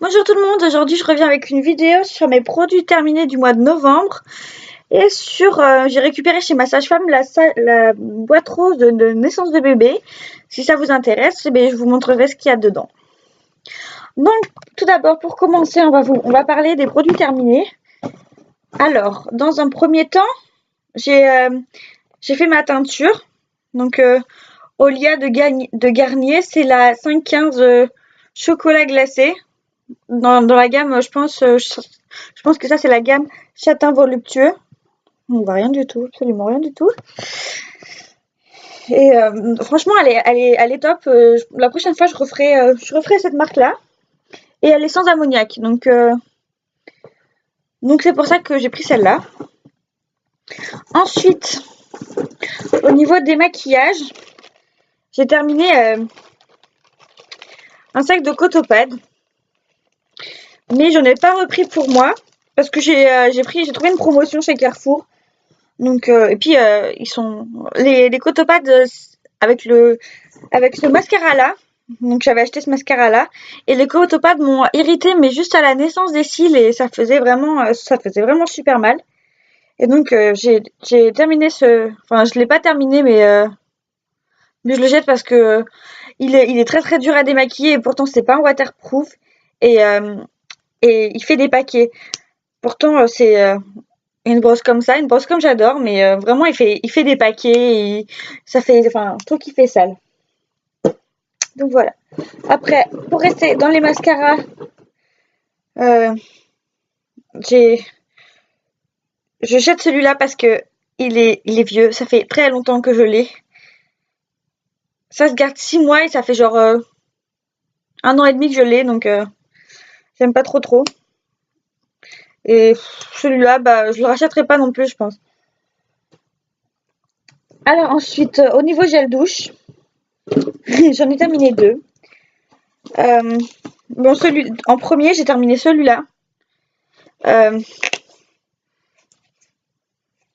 Bonjour tout le monde, aujourd'hui je reviens avec une vidéo sur mes produits terminés du mois de novembre et j'ai récupéré chez ma sage-femme la boîte rose de naissance de bébé. Si ça vous intéresse, je vous montrerai ce qu'il y a dedans. Donc tout d'abord pour commencer on va parler des produits terminés. Alors dans un premier temps j'ai fait ma teinture, donc Olia de Garnier, c'est la 515 chocolat glacé. Dans la gamme, je pense que ça c'est la gamme châtain voluptueux. On voit rien du tout, absolument rien du tout. Et franchement, elle est top. La prochaine fois, je referai cette marque-là. Et elle est sans ammoniac, donc c'est pour ça que j'ai pris celle-là. Ensuite, au niveau des maquillages, j'ai terminé un sac de Cotopad, mais j'en ai pas repris pour moi parce que j'ai trouvé une promotion chez Carrefour. Donc et puis ils sont les Cotopad avec ce mascara là. Donc j'avais acheté ce mascara là et les Cotopad m'ont irrité mais juste à la naissance des cils et ça faisait vraiment super mal. Et donc j'ai terminé je l'ai pas terminé mais je le jette parce que il est très très dur à démaquiller et pourtant c'est pas un waterproof et euh, et il fait des paquets. Pourtant c'est une brosse comme ça, une brosse comme j'adore, mais vraiment il fait des paquets, je trouve qu'il fait sale. Donc voilà. Après, pour rester dans les mascaras, euh, j'ai, je jette celui-là parce que il est vieux. Ça fait très longtemps que je l'ai. Ça se garde 6 mois et ça fait genre 1 an et demi que je l'ai, donc j'aime pas trop. Et celui-là, je le rachèterai pas non plus, je pense. Alors ensuite, au niveau gel douche, j'en ai terminé 2. Euh, en premier, j'ai terminé celui-là. Euh,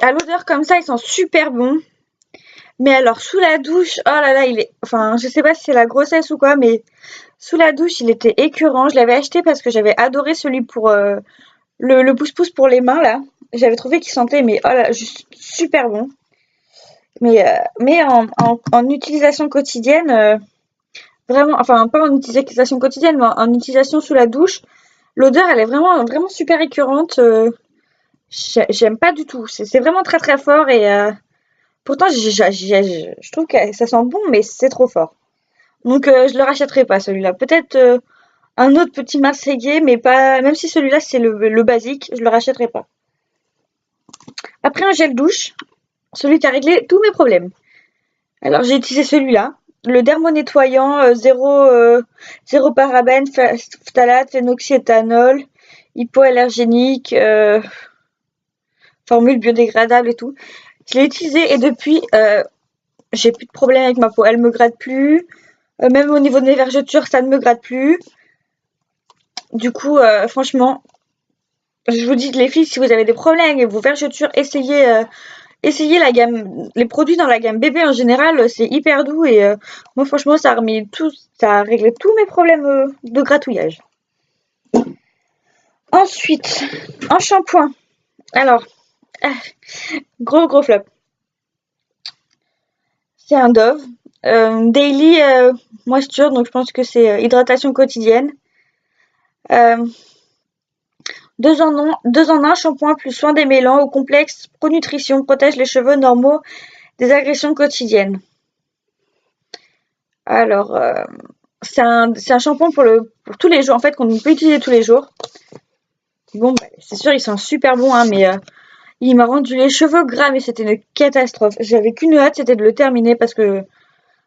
à l'odeur comme ça, ils sont super bons. Mais alors, sous la douche, oh là là, je sais pas si c'est la grossesse ou quoi, mais sous la douche, il était écœurant. Je l'avais acheté parce que j'avais adoré celui pour le pouce-pouce pour les mains, là. J'avais trouvé qu'il sentait, mais oh là, juste super bon. Mais en utilisation quotidienne, vraiment, enfin, pas en utilisation quotidienne, mais en utilisation sous la douche, l'odeur, elle est vraiment super écœurante. J'aime pas du tout. C'est vraiment très très fort et pourtant je trouve que ça sent bon, mais c'est trop fort. Donc je le rachèterai pas celui-là. Peut-être un autre petit Marseillais, mais pas. Même si celui-là c'est le basique, je le rachèterai pas. Après un gel douche, celui qui a réglé tous mes problèmes. Alors j'ai utilisé celui-là, le dermonettoyant zéro parabène, phtalate, phénoxyéthanol, hypoallergénique, formule biodégradable et tout. Je l'ai utilisé et depuis, j'ai plus de problème avec ma peau. Elle me gratte plus. Même au niveau de mes vergetures, ça ne me gratte plus. Du coup, franchement, je vous dis, les filles, si vous avez des problèmes avec vos vergetures, essayez les produits dans la gamme bébé en général, c'est hyper doux et moi, franchement, ça a réglé tous mes problèmes de gratouillage. Ensuite, en shampoing. Alors, ah, gros flop. C'est un Dove. Daily Moisture, donc je pense que c'est hydratation quotidienne. Euh, deux en un, shampoing plus soin des mélans au complexe pro-nutrition protège les cheveux normaux des agressions quotidiennes. Alors, c'est un shampoing pour tous les jours, en fait, qu'on peut utiliser tous les jours. Bon, c'est sûr, ils sont super bons, hein, mais il m'a rendu les cheveux gras, mais c'était une catastrophe. J'avais qu'une hâte, c'était de le terminer parce que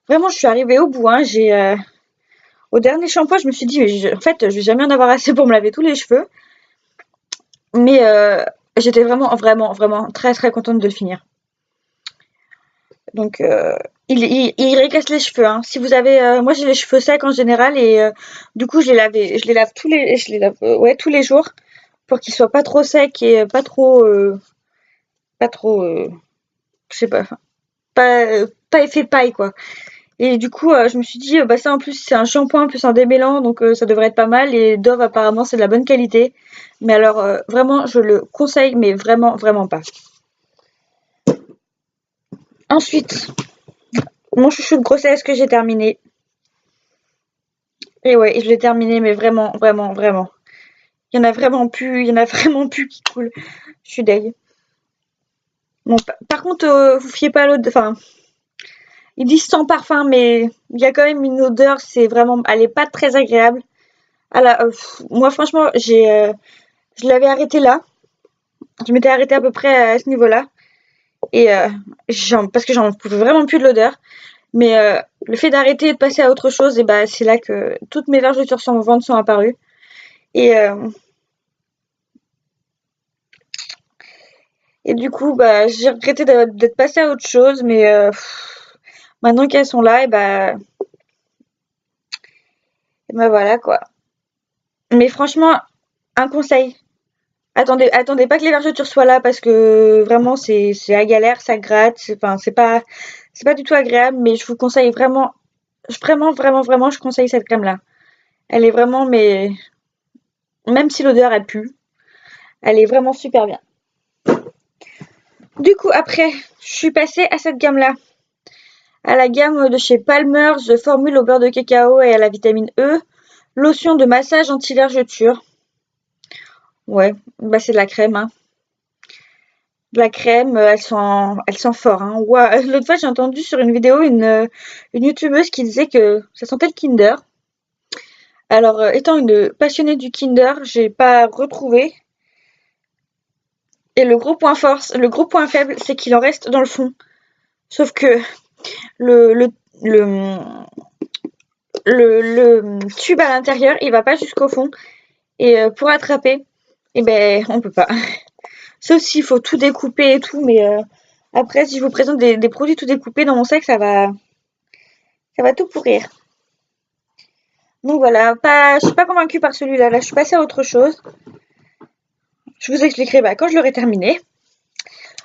vraiment, je suis arrivée au bout. Hein, au dernier shampoing, je me suis dit, en fait, je vais jamais en avoir assez pour me laver tous les cheveux. Mais j'étais vraiment très très contente de le finir. Donc il récasse les cheveux. Hein. Si vous avez, moi j'ai les cheveux secs en général et du coup je les lave ouais tous les jours pour qu'ils soient pas trop secs et pas trop, je sais pas, pas effet paille quoi. Et du coup, je me suis dit, bah ça en plus c'est un shampoing plus un démêlant, donc ça devrait être pas mal. Et Dove apparemment c'est de la bonne qualité. Mais alors vraiment, je le conseille, mais vraiment, vraiment pas. Ensuite, mon chouchou de grossesse que j'ai terminé. Et ouais, je l'ai terminé, mais vraiment, vraiment, vraiment. Il y en a vraiment plus, il y en a vraiment plus qui coulent. Je suis deg. Bon, par contre, vous fiez pas à l'autre, enfin, ils disent sans parfum, mais il y a quand même une odeur, c'est vraiment, elle est pas très agréable. Moi, franchement, je l'avais arrêté là. Je m'étais arrêtée à peu près à ce niveau-là. Et parce que j'en pouvais vraiment plus de l'odeur. Mais le fait d'arrêter et de passer à autre chose, et bah, c'est là que toutes mes vergetures sur mon ventre sont apparues. Et, euh, et du coup, bah, j'ai regretté d'être passée à autre chose. Mais maintenant qu'elles sont là, et bah voilà quoi. Mais franchement, un conseil. Attendez pas que les vergetures soient là parce que vraiment c'est à galère, ça gratte, enfin c'est pas du tout agréable, mais je vous conseille vraiment, vraiment vraiment vraiment je conseille cette crème là. Elle est vraiment mais même si l'odeur elle pue, elle est vraiment super bien. Du coup après, je suis passée à cette gamme là, à la gamme de chez Palmer's formule au beurre de cacao et à la vitamine E, lotion de massage anti-vergeture. Ouais, bah c'est de la crème hein. De la crème, elle sent fort. Hein. Ouais. L'autre fois, j'ai entendu sur une vidéo une youtubeuse qui disait que ça sentait le Kinder. Alors, étant une passionnée du Kinder, j'ai pas retrouvé. Et le gros point faible, c'est qu'il en reste dans le fond. Sauf que le, le, le, le tube à l'intérieur, il va pas jusqu'au fond. Et pour attraper, eh ben, on peut pas. Sauf s'il faut tout découper et tout, mais après, si je vous présente des produits tout découpés dans mon sac, ça va tout pourrir. Donc voilà, je suis pas convaincue par celui-là. Là, je suis passée à autre chose. Je vous expliquerai quand je l'aurai terminé.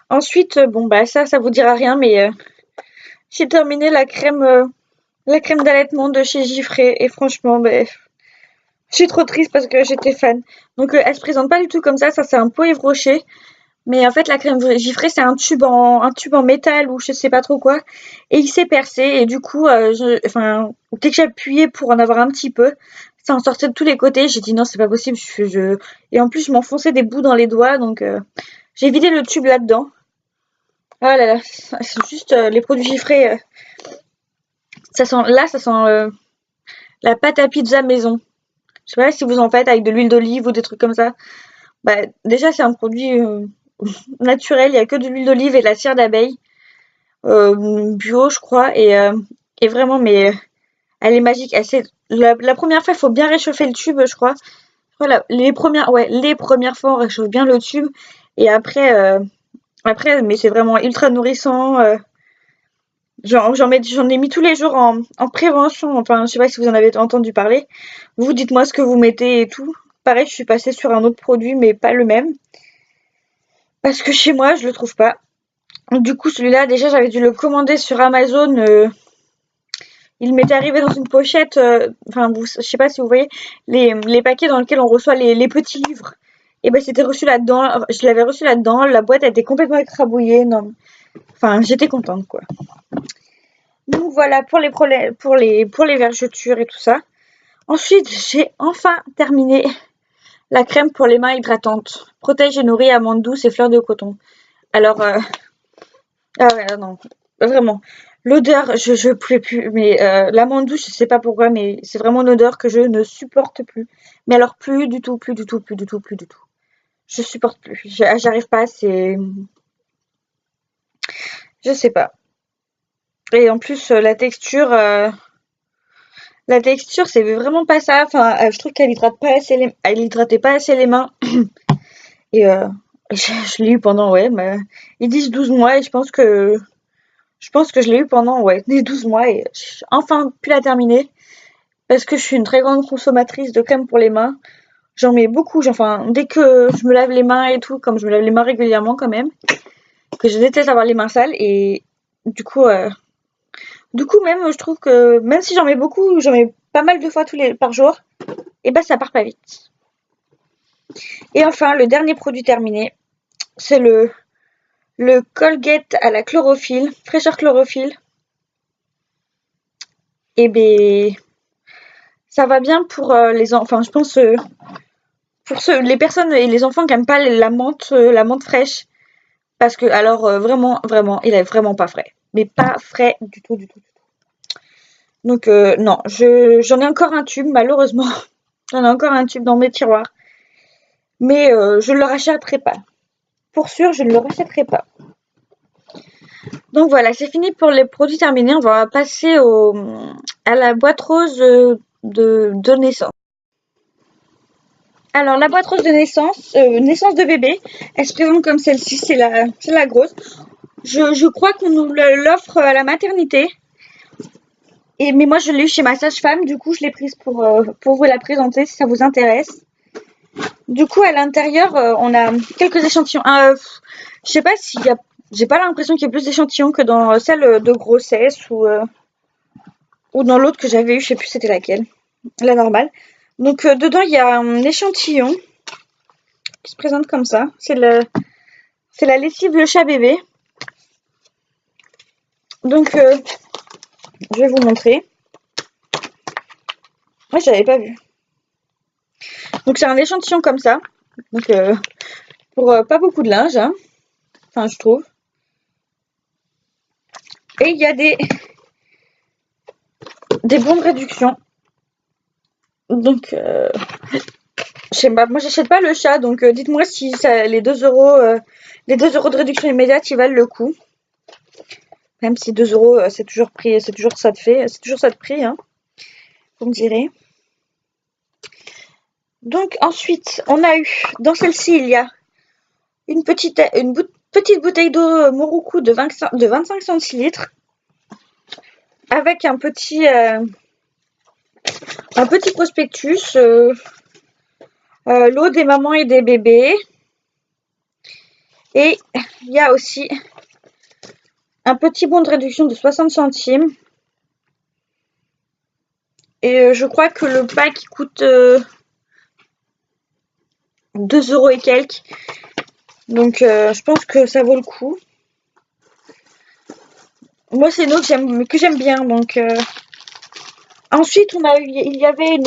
Ensuite, bon bah ça vous dira rien, mais j'ai terminé la crème d'allaitement de chez Gifré et franchement, je suis trop triste parce que j'étais fan. Donc elle se présente pas du tout comme ça c'est un pot Yves Rocher. Mais en fait, la crème Gifré, c'est un tube en métal ou je sais pas trop quoi. Et il s'est percé. Et du coup, dès que j'appuyais pour en avoir un petit peu, ça en sortait de tous les côtés. J'ai dit non, c'est pas possible. Et en plus, je m'enfonçais des bouts dans les doigts. Donc, j'ai vidé le tube là-dedans. Ah là là, c'est juste les produits Gifré. Ça sent la pâte à pizza maison. Je sais pas si vous en faites avec de l'huile d'olive ou des trucs comme ça. Bah, déjà, c'est un produit naturel. Il y a que de l'huile d'olive et de la cire d'abeille. Bio, je crois. Et vraiment, mais elle est magique. La première fois, il faut bien réchauffer le tube, je crois. Voilà, les premières fois, on réchauffe bien le tube. Et après, mais c'est vraiment ultra nourrissant. J'en ai mis tous les jours en prévention. Enfin, je sais pas si vous en avez entendu parler. Vous, dites-moi ce que vous mettez et tout. Pareil, je suis passée sur un autre produit, mais pas le même. Parce que chez moi, je le trouve pas. Du coup, celui-là, déjà, j'avais dû le commander sur Amazon. Il m'était arrivé dans une pochette. Je sais pas si vous voyez les paquets dans lesquels on reçoit les petits livres. Et ben, c'était reçu là-dedans. Je l'avais reçu là-dedans. La boîte a été complètement écrabouillée. Non, enfin, j'étais contente, quoi. Donc voilà pour les vergetures et tout ça. Ensuite, j'ai enfin terminé la crème pour les mains hydratantes. Protège et nourrit amandes douces et fleurs de coton. Alors, ah ouais, non, vraiment. L'odeur, je pouvais plus. Mais l'amande douce, je sais pas pourquoi, mais c'est vraiment une odeur que je ne supporte plus. Mais alors plus du tout, plus du tout, plus du tout, plus du tout. Je supporte plus. J'arrive pas, je sais pas. Et en plus, la texture, c'est vraiment pas ça. Enfin, je trouve qu'elle hydrate pas assez elle hydratait pas assez les mains. Et je l'ai eu pendant, ouais, ils disent 12 mois et je pense que je l'ai eu pendant, ouais, les 12 mois et j'ai enfin pu la terminer parce que je suis une très grande consommatrice de crème pour les mains. J'en mets beaucoup, dès que je me lave les mains et tout, comme je me lave les mains régulièrement quand même, que je déteste avoir les mains sales et du coup, Du coup, même, je trouve que même si j'en mets beaucoup, j'en mets pas mal de fois par jour, et bah ça part pas vite. Et enfin, le dernier produit terminé, c'est le Colgate à la chlorophylle, fraîcheur chlorophylle. Et ben, ça va bien pour les enfants. Enfin, je pense pour les personnes et les enfants qui aiment pas la menthe fraîche. Parce que, alors, vraiment, vraiment, il est vraiment pas frais. Mais pas frais du tout, du tout, du tout. Donc, non, j'en ai encore un tube, malheureusement. J'en ai encore un tube dans mes tiroirs. Mais je ne le rachèterai pas. Pour sûr, je ne le rachèterai pas. Donc voilà, c'est fini pour les produits terminés. On va passer à la boîte rose de naissance. Alors, la boîte rose de naissance, naissance de bébé, elle se présente comme celle-ci, c'est la grosse. Je crois qu'on nous l'offre à la maternité. Mais moi, je l'ai eu chez ma sage-femme, du coup, je l'ai prise pour vous la présenter si ça vous intéresse. Du coup, à l'intérieur, on a quelques échantillons. Je sais pas s'il y a. J'ai pas l'impression qu'il y ait plus d'échantillons que dans celle de grossesse ou dans l'autre que j'avais eu, je sais plus c'était laquelle. La normale. Donc, dedans, il y a un échantillon qui se présente comme ça. C'est la lessive le chat bébé. Donc, je vais vous montrer. Moi, j'avais pas vu. Donc, c'est un échantillon comme ça. Donc, pour pas beaucoup de linge, hein. Enfin, je trouve. Et il y a des bons de réduction. Donc, je sais pas, moi j'achète pas le chat, donc dites-moi si les 2 euros, de réduction immédiate, ils valent le coup. Même si 2 euros, c'est toujours ça de prix, hein, vous me direz. Donc ensuite, on a eu, dans celle-ci, il y a une petite bouteille d'eau Mouroukou de 25 centilitres avec un petit prospectus, l'eau des mamans et des bébés. Et il y a aussi un petit bon de réduction de 60 centimes. Et je crois que le pack coûte 2 euros et quelques. Donc je pense que ça vaut le coup. Moi, c'est une eau que j'aime bien. Donc ensuite, il y avait une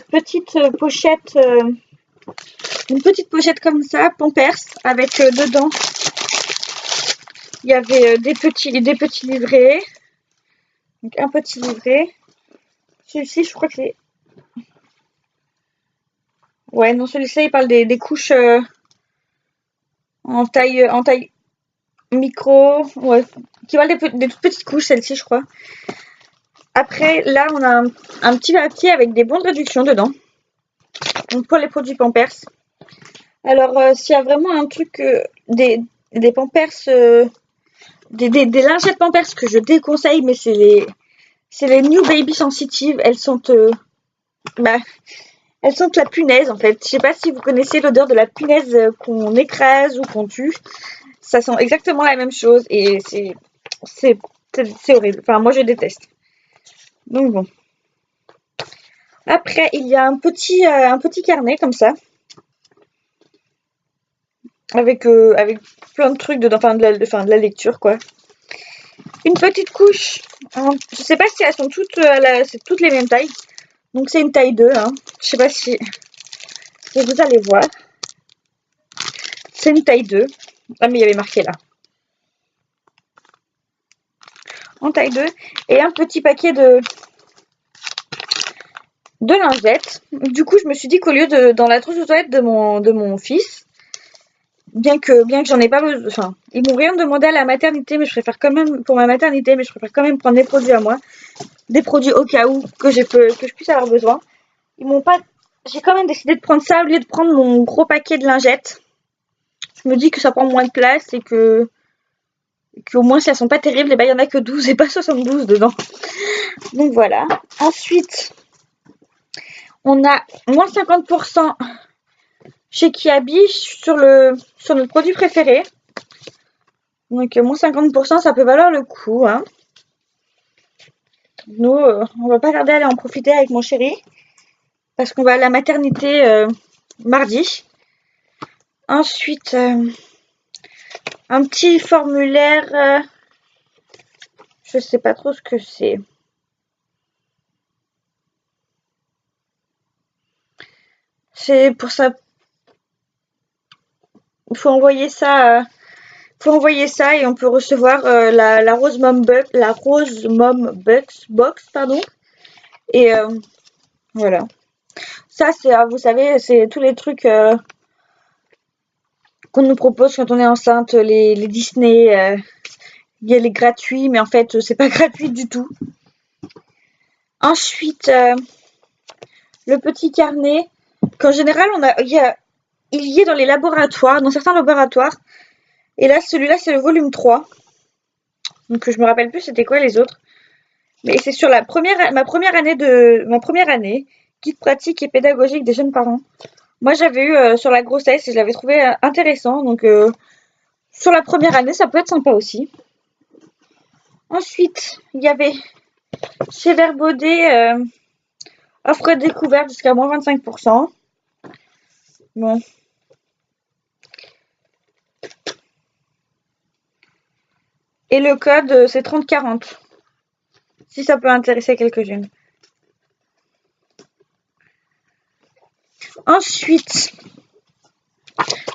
petite pochette comme ça, Pampers, avec dedans, il y avait des petits livrets. Donc un petit livret. Celui-ci, je crois que c'est... Ouais, non, celui-ci, il parle des couches en taille micro. Ouais, qui parle des toutes petites couches, celle-ci, je crois. Après, là, on a un petit papier avec des bons de réduction dedans. Donc, pour les produits Pampers. Alors, s'il y a vraiment un truc, des Pampers, des lingettes Pampers que je déconseille, mais c'est les New Baby Sensitive. Elles sont la punaise, en fait. Je sais pas si vous connaissez l'odeur de la punaise qu'on écrase ou qu'on tue. Ça sent exactement la même chose et c'est horrible. Enfin, moi, je déteste. Donc bon. Après, il y a un petit carnet comme ça. Avec plein de trucs dedans. Enfin, de la lecture, quoi. Une petite couche. Je sais pas si elles sont c'est toutes les mêmes tailles. Donc, c'est une taille 2. Hein. Je sais pas si vous allez voir. C'est une taille 2. Ah, mais il y avait marqué là. En taille 2. Et un petit paquet de lingettes. Du coup, je me suis dit qu'au lieu dans la trousse de toilette de mon fils, bien que j'en ai pas besoin, enfin, ils m'ont rien demandé à la maternité, mais je préfère quand même, pour ma maternité, mais je préfère quand même prendre des produits à moi, des produits au cas où que je puisse avoir besoin. J'ai quand même décidé de prendre ça au lieu de prendre mon gros paquet de lingettes. Je me dis que ça prend moins de place et qu'au moins si elles sont pas terribles, et ben il y en a que 12 et pas 72 dedans. Donc voilà. Ensuite, on a moins 50% chez Kiabi sur notre produit préféré. Donc moins 50%, ça peut valoir le coup. Hein. Nous, on va pas tarder à aller en profiter avec mon chéri. Parce qu'on va à la maternité mardi. Ensuite, un petit formulaire. Je sais pas trop ce que c'est. C'est pour ça. Il faut envoyer ça. Faut envoyer ça et on peut recevoir la Rose Mom Box, box, pardon. Et voilà. Ça, c'est, vous savez, c'est tous les trucs qu'on nous propose quand on est enceinte, les Disney. Il y a les gratuits, mais en fait, c'est pas gratuit du tout. Ensuite, le petit carnet qu'en général, il y est dans les laboratoires, dans certains laboratoires. Et là, celui-là, c'est le volume 3. Donc, je me rappelle plus c'était quoi les autres. Mais c'est sur ma première année, guide pratique et pédagogique des jeunes parents. Moi, j'avais eu sur la grossesse et je l'avais trouvé intéressant. Donc, sur la première année, ça peut être sympa aussi. Ensuite, il y avait chez Verbaudet offre découverte jusqu'à moins 25%. Bon. Et le code, c'est 3040. Si ça peut intéresser quelques-unes. Ensuite,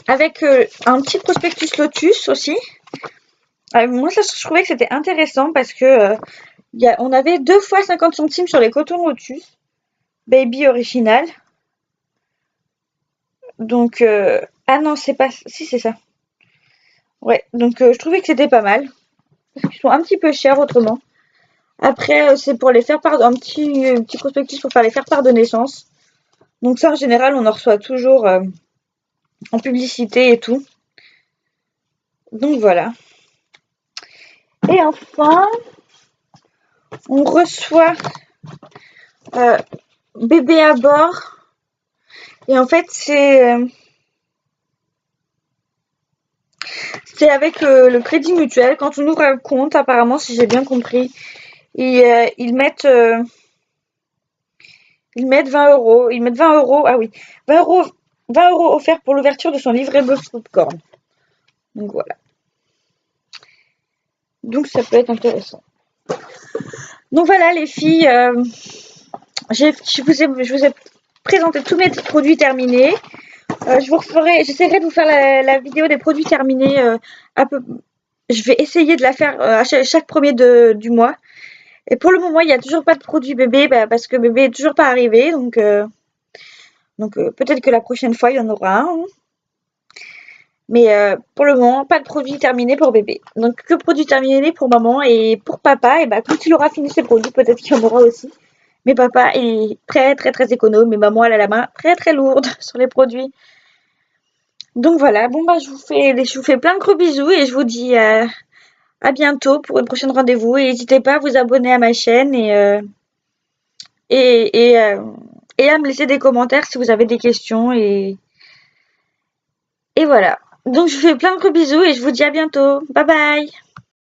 avec un petit prospectus Lotus aussi. Moi, ça, je trouvais que c'était intéressant parce que on avait 2 fois 50 centimes sur les cotons Lotus. Baby original. Donc, ah non, c'est pas... Si, c'est ça. Ouais, donc je trouvais que c'était pas mal. Parce qu'ils sont un petit peu chers autrement. Après, c'est pour les faire part... Un petit prospectus pour faire les faire part de naissance. Donc ça, en général, on en reçoit toujours en publicité et tout. Donc voilà. Et enfin, on reçoit bébé à bord. Et en fait, c'est avec le Crédit Mutuel. Quand on ouvre un compte, apparemment, si j'ai bien compris, ils mettent 20 euros. Ils mettent 20 euros. Ah oui, 20 euros offerts pour l'ouverture de son livret bœuf popcorn. Donc voilà. Donc ça peut être intéressant. Donc voilà les filles, je vous ai présenté tous mes produits terminés. J'essaierai de vous faire la vidéo des produits terminés je vais essayer de la faire à chaque premier du mois. Et pour le moment, il n'y a toujours pas de produit bébé parce que bébé est toujours pas arrivé. Donc peut-être que la prochaine fois, il y en aura un. Mais pour le moment, pas de produit terminé pour bébé. Donc que produit terminé pour maman et pour papa. Et quand il aura fini ses produits, peut-être qu'il y en aura aussi. Mais papa est très très très économe. Et maman, elle a la main très très lourde sur les produits. Donc voilà, bon je vous fais plein de gros bisous et je vous dis à bientôt pour une prochaine rendez-vous. Et n'hésitez pas à vous abonner à ma chaîne et à me laisser des commentaires si vous avez des questions. Et voilà. Donc je vous fais plein de gros bisous et je vous dis à bientôt. Bye bye.